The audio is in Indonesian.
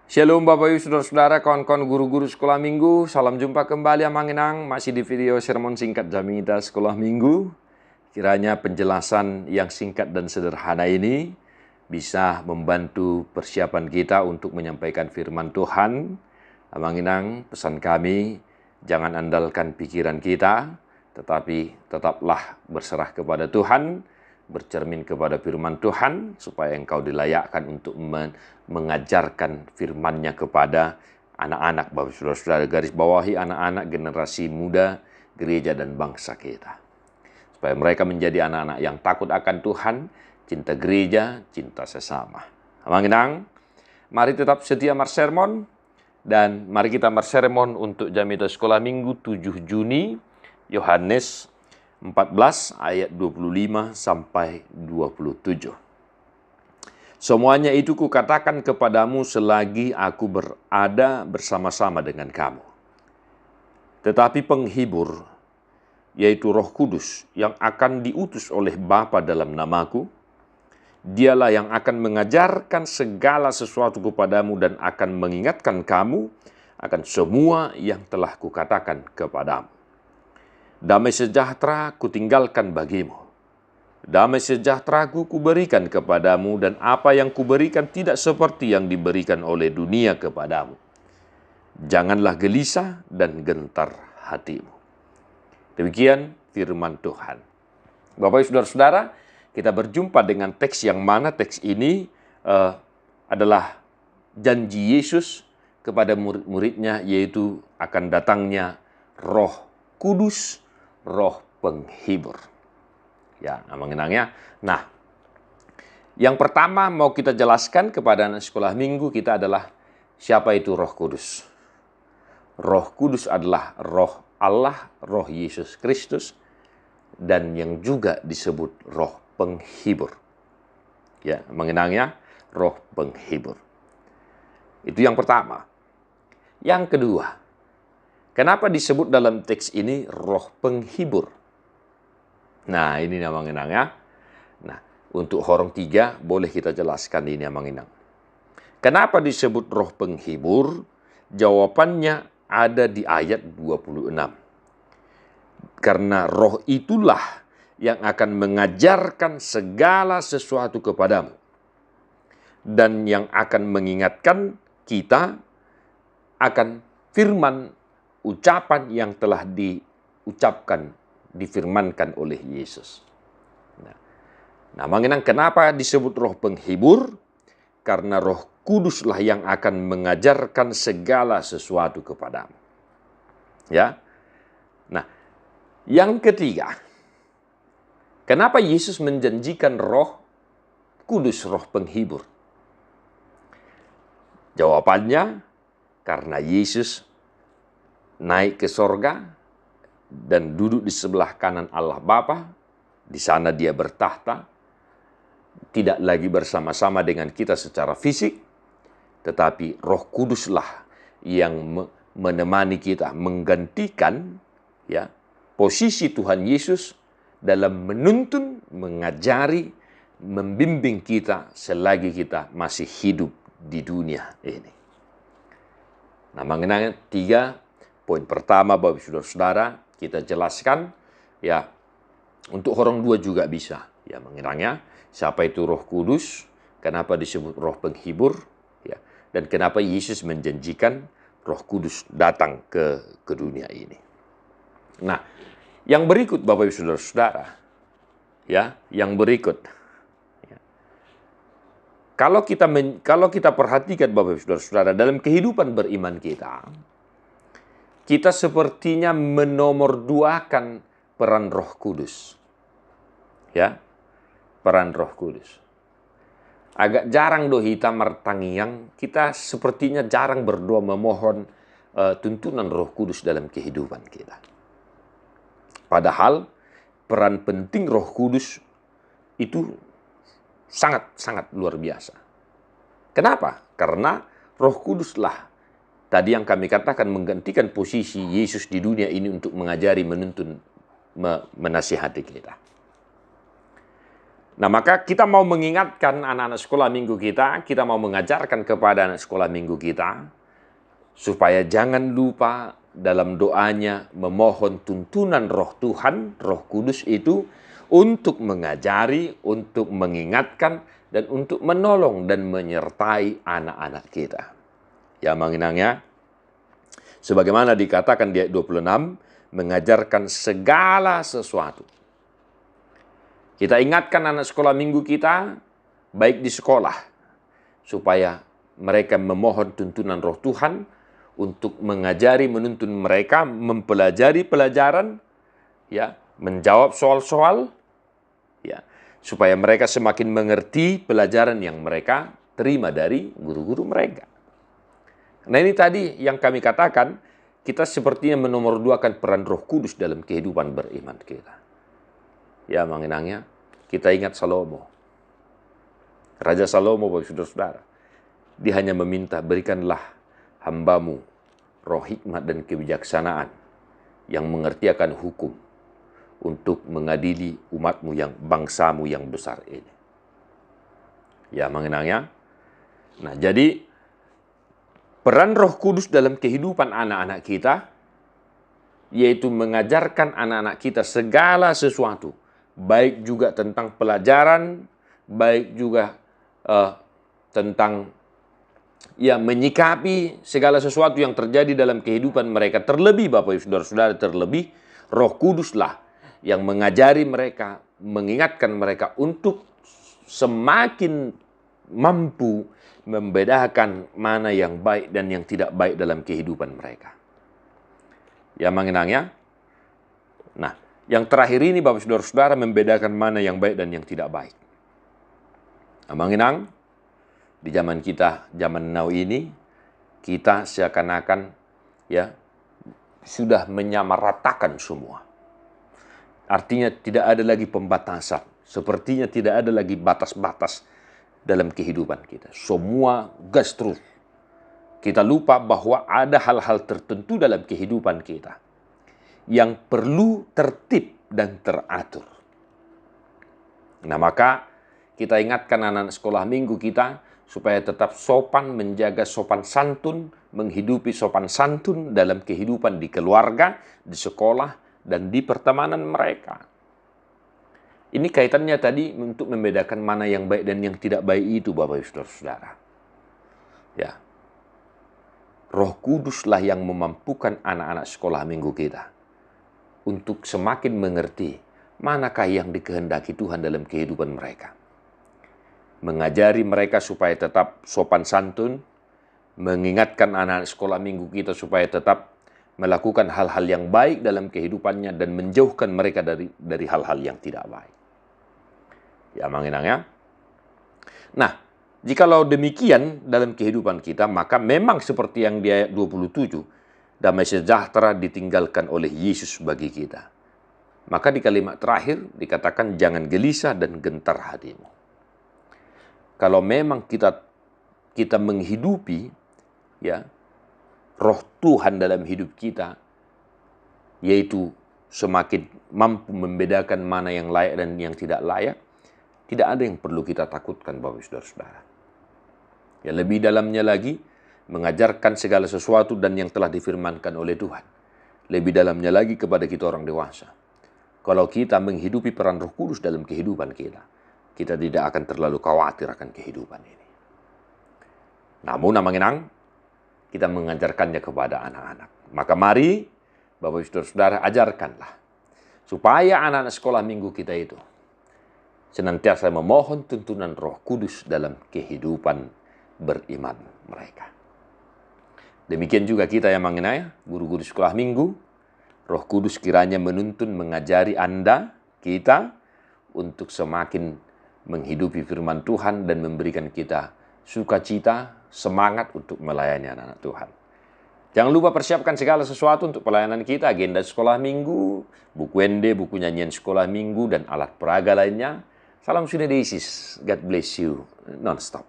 Shalom Bapak Ibu Saudara-saudara, kawan-kawan guru-guru sekolah minggu. Salam jumpa kembali Amanginang, masih di video sermon singkat Jamita Sekolah Minggu. Kiranya penjelasan yang singkat dan sederhana ini bisa membantu persiapan kita untuk menyampaikan firman Tuhan. Amanginang, pesan kami, jangan andalkan pikiran kita, tetapi tetaplah berserah kepada Tuhan, bercermin kepada firman Tuhan, supaya engkau dilayakkan untuk mengajarkan firman-Nya kepada anak-anak, Bapak Saudara-saudara, garis bawahi anak-anak generasi muda, gereja dan bangsa kita. Supaya mereka menjadi anak-anak yang takut akan Tuhan, cinta gereja, cinta sesama. Amanginang, mari tetap setia marsermon, dan mari kita marsermon untuk Jamita Sekolah Minggu 7 Juni, Yohanes 14 ayat 25 sampai 27. Semuanya itu kukatakan kepadamu selagi aku berada bersama-sama dengan kamu. Tetapi penghibur, yaitu Roh Kudus yang akan diutus oleh Bapa dalam namaku, dialah yang akan mengajarkan segala sesuatu kepadamu dan akan mengingatkan kamu akan semua yang telah kukatakan kepadamu. Damai sejahtera kutinggalkan bagimu. Damai sejahtera kuberikan kepadamu, dan apa yang kuberikan tidak seperti yang diberikan oleh dunia kepadamu. Janganlah gelisah dan gentar hatimu. Demikian firman Tuhan. Bapak Ibu Saudara-saudara, kita berjumpa dengan teks yang mana teks ini adalah janji Yesus kepada murid-muridnya, yaitu akan datangnya Roh Kudus, Roh Penghibur. Ya, mengenangnya. Nah, yang pertama mau kita jelaskan kepada anak sekolah minggu kita adalah siapa itu Roh Kudus. Roh Kudus adalah Roh Allah, Roh Yesus Kristus, dan yang juga disebut Roh Penghibur. Ya, mengenangnya Roh Penghibur. Itu yang pertama. Yang kedua, kenapa disebut dalam teks ini Roh Penghibur? Nah, ini yang mengenangnya. Nah, untuk Horong 3 boleh kita jelaskan ini yang mengenang. Kenapa disebut Roh Penghibur? Jawabannya ada di ayat 26. Karena roh itulah yang akan mengajarkan segala sesuatu kepadamu, dan yang akan mengingatkan kita akan firman ucapan yang telah difirmankan oleh Yesus. Nah, mengenang kenapa disebut Roh Penghibur? Karena Roh Kuduslah yang akan mengajarkan segala sesuatu kepadamu. Ya. Nah, yang ketiga, kenapa Yesus menjanjikan Roh Kudus, Roh Penghibur? Jawabannya, karena Yesus naik ke sorga dan duduk di sebelah kanan Allah Bapa. Di sana dia bertahta, tidak lagi bersama-sama dengan kita secara fisik, tetapi Roh Kuduslah yang menemani kita, menggantikan ya posisi Tuhan Yesus dalam menuntun, mengajari, membimbing kita selagi kita masih hidup di dunia ini. Nah, mengenai 3 poin pertama, Bapak Saudara-saudara, kita jelaskan ya. Untuk Horong 2 juga bisa ya, mengenangnya siapa itu Roh Kudus, kenapa disebut Roh Penghibur ya, dan kenapa Yesus menjanjikan Roh Kudus datang ke dunia ini. Nah, yang berikut Bapak Ibu Saudara-saudara ya, yang berikut ya. Kalau kita perhatikan Bapak Ibu Saudara-saudara dalam kehidupan beriman kita sepertinya menomorduakan peran Roh Kudus. Ya, peran Roh Kudus. Agak jarang kita mertangiang, kita sepertinya jarang berdoa memohon tuntunan Roh Kudus dalam kehidupan kita. Padahal peran penting Roh Kudus itu sangat-sangat luar biasa. Kenapa? Karena Roh Kuduslah tadi yang kami katakan menggantikan posisi Yesus di dunia ini untuk mengajari, menuntun, menasihati kita. Nah, maka kita mau mengingatkan anak-anak sekolah minggu kita mau mengajarkan kepada anak sekolah minggu kita, supaya jangan lupa dalam doanya memohon tuntunan Roh Tuhan, Roh Kudus itu, untuk mengajari, untuk mengingatkan, dan untuk menolong dan menyertai anak-anak kita. Ya, menginangnya, sebagaimana dikatakan di ayat 26, mengajarkan segala sesuatu. Kita ingatkan anak sekolah minggu kita, baik di sekolah, supaya mereka memohon tuntunan Roh Tuhan untuk mengajari, menuntun mereka, mempelajari pelajaran, ya, menjawab soal-soal, ya, supaya mereka semakin mengerti pelajaran yang mereka terima dari guru-guru mereka. Nah, ini tadi yang kami katakan, kita sepertinya menomorduakan peran Roh Kudus dalam kehidupan beriman kita. Ya, mengenangnya, kita ingat Salomo. Raja Salomo, Bapak Saudara-saudara, dia hanya meminta, berikanlah hambamu roh hikmat dan kebijaksanaan yang mengerti akan hukum untuk mengadili umatmu yang bangsamu yang besar ini. Ya, mengenangnya. Nah, jadi peran Roh Kudus dalam kehidupan anak-anak kita, yaitu mengajarkan anak-anak kita segala sesuatu, baik juga tentang pelajaran, baik juga tentang menyikapi segala sesuatu yang terjadi dalam kehidupan mereka. Terlebih, Bapak Ibu Saudara-saudara, terlebih Roh Kuduslah yang mengajari mereka, mengingatkan mereka untuk semakin mampu membedakan mana yang baik dan yang tidak baik dalam kehidupan mereka. Ya, mengenangnya. Nah, yang terakhir ini, Bapak Saudara-saudara, membedakan mana yang baik dan yang tidak baik. Nah, mengenang, di zaman kita, zaman now ini, kita seakan-akan sudah menyamaratakan semua. Artinya tidak ada lagi pembatasan. Sepertinya tidak ada lagi batas-batas dalam kehidupan kita. Semua gas terus. Kita lupa bahwa ada hal-hal tertentu dalam kehidupan kita yang perlu tertib dan teratur. Nah, maka kita ingatkan anak-anak sekolah minggu kita supaya tetap sopan, menjaga sopan santun, menghidupi sopan santun dalam kehidupan di keluarga, di sekolah, dan di pertemanan mereka. Ini kaitannya tadi untuk membedakan mana yang baik dan yang tidak baik itu, Bapak Ibu Saudara-saudara. Ya. Roh Kuduslah yang memampukan anak-anak sekolah minggu kita untuk semakin mengerti manakah yang dikehendaki Tuhan dalam kehidupan mereka. Mengajari mereka supaya tetap sopan santun, mengingatkan anak-anak sekolah minggu kita supaya tetap melakukan hal-hal yang baik dalam kehidupannya dan menjauhkan mereka dari hal-hal yang tidak baik. Ya, mengenangnya. Nah, jikalau demikian dalam kehidupan kita, maka memang seperti yang di ayat 27, damai sejahtera ditinggalkan oleh Yesus bagi kita. Maka di kalimat terakhir dikatakan jangan gelisah dan gentar hatimu. Kalau memang kita menghidupi Roh Tuhan dalam hidup kita, yaitu semakin mampu membedakan mana yang layak dan yang tidak layak, tidak ada yang perlu kita takutkan, Bapak Saudara-saudara. Ya, lebih dalamnya lagi, mengajarkan segala sesuatu dan yang telah difirmankan oleh Tuhan. Lebih dalamnya lagi kepada kita orang dewasa. Kalau kita menghidupi peran Roh Kudus dalam kehidupan kita, kita tidak akan terlalu khawatir akan kehidupan ini. Namun, mengenang, kita mengajarkannya kepada anak-anak. Maka mari, Bapak Ibu Saudara, ajarkanlah. Supaya anak-anak sekolah minggu kita itu senantiasa memohon tuntunan Roh Kudus dalam kehidupan beriman mereka. Demikian juga kita yang mengenai guru-guru sekolah minggu, Roh Kudus kiranya menuntun, mengajari Anda, kita, untuk semakin menghidupi firman Tuhan dan memberikan kita sukacita, semangat untuk melayani anak-anak Tuhan. Jangan lupa persiapkan segala sesuatu untuk pelayanan kita, agenda sekolah minggu, buku ND, buku nyanyian sekolah minggu, dan alat peraga lainnya. Salam Sunedesis, God bless you, non-stop.